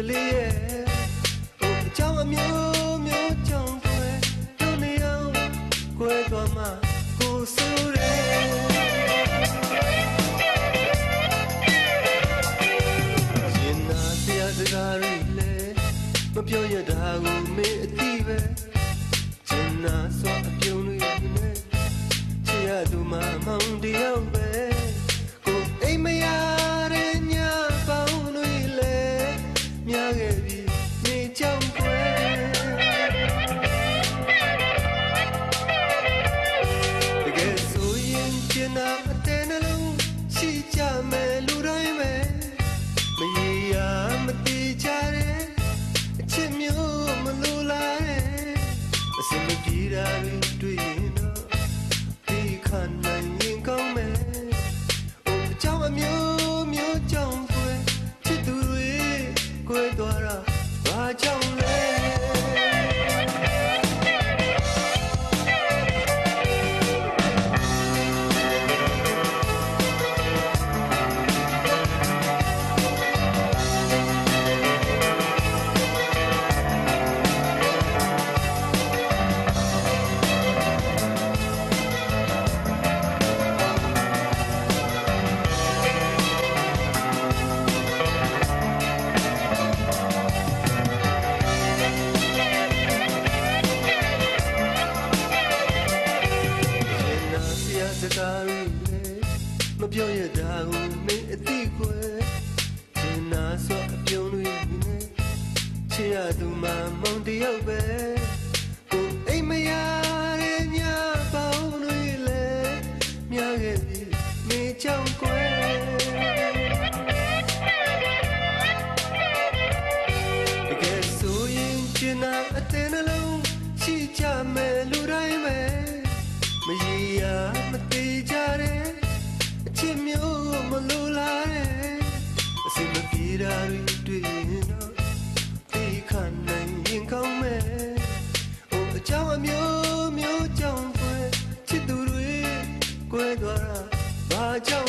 လေးရဲ့ဟိုအကြောင်းအမျိုးမျိုးကြောင့်ကွယ်တို့နေအောင်ကွယ်သွားမှကိုဆိုးတယ်ရင်နာစရာစကားတွေလဲမပြောရတာကိုမင်းအသိပဲကျင်နာစွာအပြုံးတွေနဲ့ချစ်ရသူမှမောင်တယောက်ပဲကိုအိမ်မရတဲ့ညပေါင်းတွေလဲမြားခဲ့ပြီနေကြောင်ကွယ်တကယ်ဆိုရင်ကျင်နာအတဲ့နှလုံးရှိကြမယ်လူတိုင်းပဲမရေရာမတိကြတဲ့အချစ်မျိုးမလိုလားတဲ့အစင်မပြေတာတွေတွေ့ရင်တော့ဒီခါနိုင်ရင်ကောင်းမယ်အိုးအကြောင်းအမျိုးမျိုးကြောင့်ကွယ်ချစ်သူတွေကွယ်သွားတာဘာကြောင့်လဲစကားတွေမပြောရတာကိုမင်းအသိကွယ်ကျင်နာစွာအပြုံးတွေနဲ့ချစ်ရသူမှမောင်တယောက်ပဲကိုအိမ်မရတဲ့ညပေါင်းတွေလဲမြားခဲ့ပြီမေကြောင့်ကွယ်တကယ်ဆိုရင်ကျင်နာအတဲ့နှလုံးရှိကြမယ်လူတိုင်းပဲမရေရာမတိကြတဲ့အချစ်မျိုးမလိုလားတဲ့အစင်မပြေတာတွေတွေ့ရင်တော့ဒီခါနိုင်ရင်ကောင်းမယ်ဟိုအကြောင်းအမျိုးမျိုးကြောင့်ကွယ်ချစ်သူတွေကွယ်သွားတာဘာကြောင့်